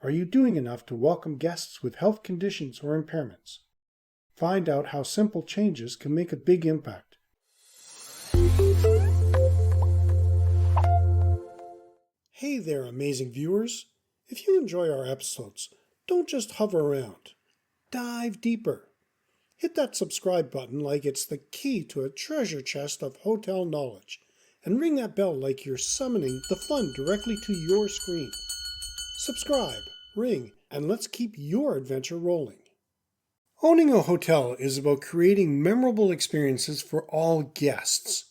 Are you doing enough to welcome guests with health conditions or impairments? Find out how simple changes can make a big impact. Hey there, amazing viewers. If you enjoy our episodes, don't just hover around. Dive deeper. Hit that subscribe button like it's the key to a treasure chest of hotel knowledge, and ring that bell like you're summoning the fun directly to your screen. Subscribe, ring, and let's keep your adventure rolling. Owning a hotel is about creating memorable experiences for all guests.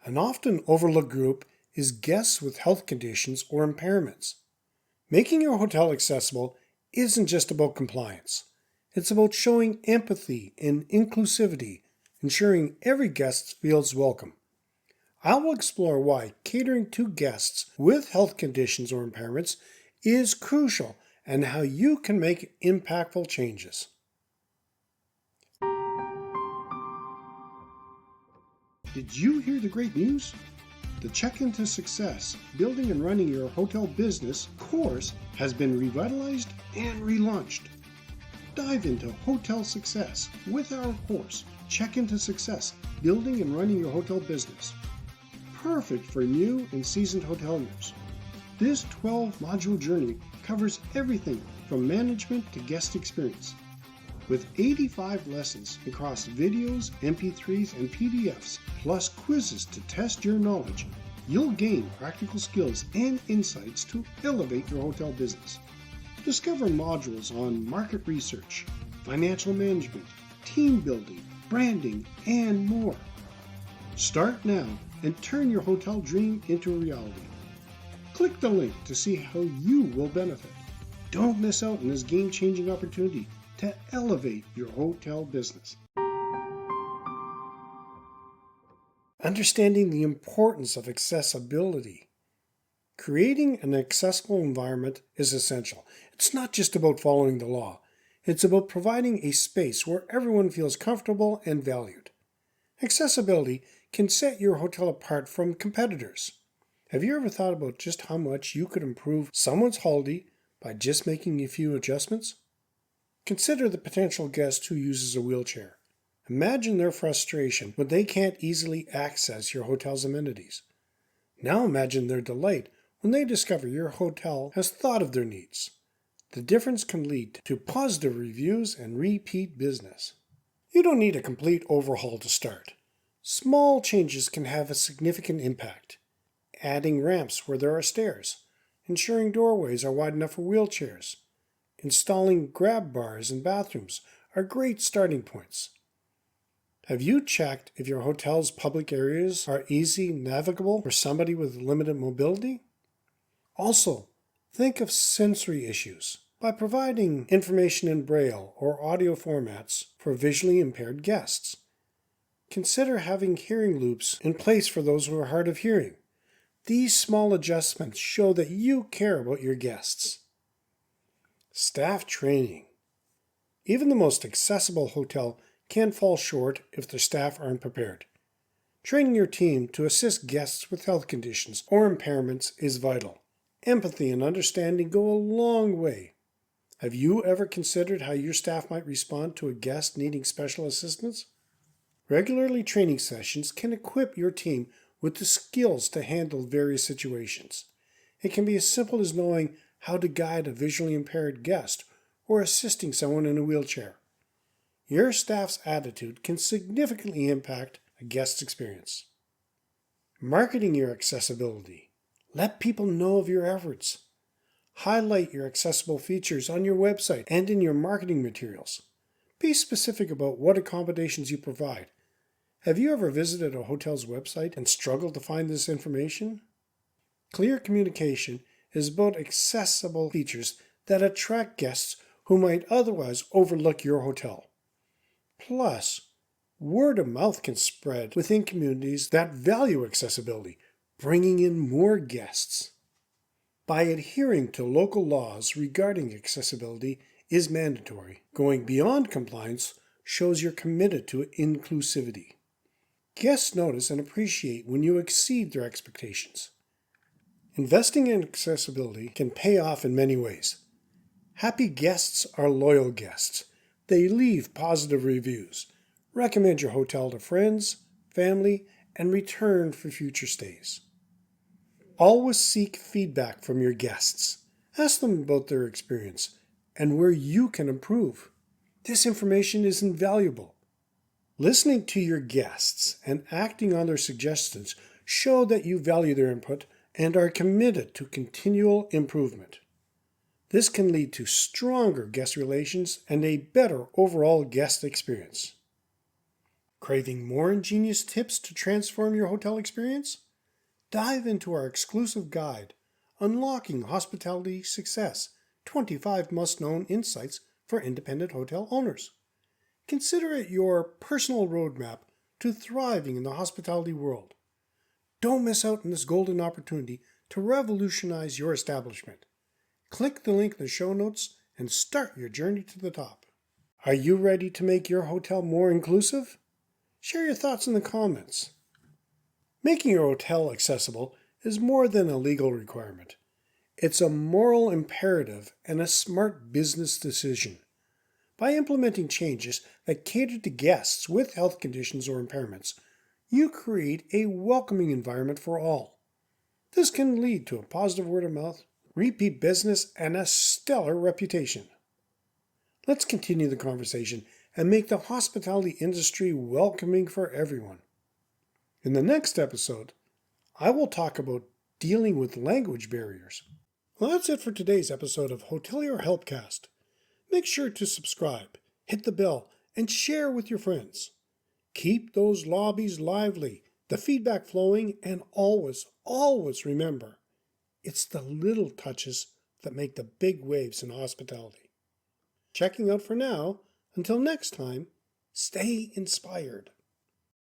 An often overlooked group is guests with health conditions or impairments. Making your hotel accessible isn't just about compliance. It's about showing empathy and inclusivity, ensuring every guest feels welcome. I will explore why catering to guests with health conditions or impairments is crucial and how you can make impactful changes. Did you hear the great news? The Check-in to Success, Building and Running Your Hotel Business course has been revitalized and relaunched. Dive into hotel success with our course, Check-in to Success, Building and Running Your Hotel Business. Perfect for new and seasoned hoteliers. This 12-module journey covers everything from management to guest experience. With 85 lessons across videos, MP3s, and PDFs, plus quizzes to test your knowledge, you'll gain practical skills and insights to elevate your hotel business. Discover modules on market research, financial management, team building, branding, and more. Start now and turn your hotel dream into a reality. Click the link to see how you will benefit. Don't miss out on this game-changing opportunity to elevate your hotel business. Understanding the importance of accessibility. Creating an accessible environment is essential. It's not just about following the law. It's about providing a space where everyone feels comfortable and valued. Accessibility can set your hotel apart from competitors. Have you ever thought about just how much you could improve someone's holiday by just making a few adjustments? Consider the potential guest who uses a wheelchair. Imagine their frustration when they can't easily access your hotel's amenities. Now imagine their delight when they discover your hotel has thought of their needs. The difference can lead to positive reviews and repeat business. You don't need a complete overhaul to start. Small changes can have a significant impact. Adding ramps where there are stairs, ensuring doorways are wide enough for wheelchairs, installing grab bars in bathrooms are great starting points. Have you checked if your hotel's public areas are easy navigable for somebody with limited mobility? Also, think of sensory issues by providing information in Braille or audio formats for visually impaired guests. Consider having hearing loops in place for those who are hard of hearing. These small adjustments show that you care about your guests. Staff training. Even the most accessible hotel can fall short if their staff aren't prepared. Training your team to assist guests with health conditions or impairments is vital. Empathy and understanding go a long way. Have you ever considered how your staff might respond to a guest needing special assistance? Regularly training sessions can equip your team with the skills to handle various situations. It can be as simple as knowing how to guide a visually impaired guest or assisting someone in a wheelchair. Your staff's attitude can significantly impact a guest's experience. Marketing your accessibility. Let people know of your efforts. Highlight your accessible features on your website and in your marketing materials. Be specific about what accommodations you provide. Have you ever visited a hotel's website and struggled to find this information? Clear communication is about accessible features that attract guests who might otherwise overlook your hotel. Plus, word of mouth can spread within communities that value accessibility, bringing in more guests. By adhering to local laws regarding accessibility is mandatory. Going beyond compliance shows you're committed to inclusivity. Guests notice and appreciate when you exceed their expectations. Investing in accessibility can pay off in many ways. Happy guests are loyal guests. They leave positive reviews, recommend your hotel to friends, family, and return for future stays. Always seek feedback from your guests. Ask them about their experience and where you can improve. This information is invaluable. Listening to your guests and acting on their suggestions show that you value their input and are committed to continual improvement. This can lead to stronger guest relations and a better overall guest experience. Craving more ingenious tips to transform your hotel experience? Dive into our exclusive guide, Unlocking Hospitality Success, 25 Must-Know Insights for Independent Hotel Owners. Consider it your personal roadmap to thriving in the hospitality world. Don't miss out on this golden opportunity to revolutionize your establishment. Click the link in the show notes and start your journey to the top. Are you ready to make your hotel more inclusive? Share your thoughts in the comments. Making your hotel accessible is more than a legal requirement. It's a moral imperative and a smart business decision. By implementing changes that cater to guests with health conditions or impairments, you create a welcoming environment for all. This can lead to a positive word of mouth, repeat business, and a stellar reputation. Let's continue the conversation and make the hospitality industry welcoming for everyone. In the next episode, I will talk about dealing with language barriers. Well, that's it for today's episode of Hotelier Helpcast. Make sure to subscribe, hit the bell, and share with your friends. Keep those lobbies lively, the feedback flowing, and always, always remember, it's the little touches that make the big waves in hospitality. Checking out for now. Until next time, stay inspired.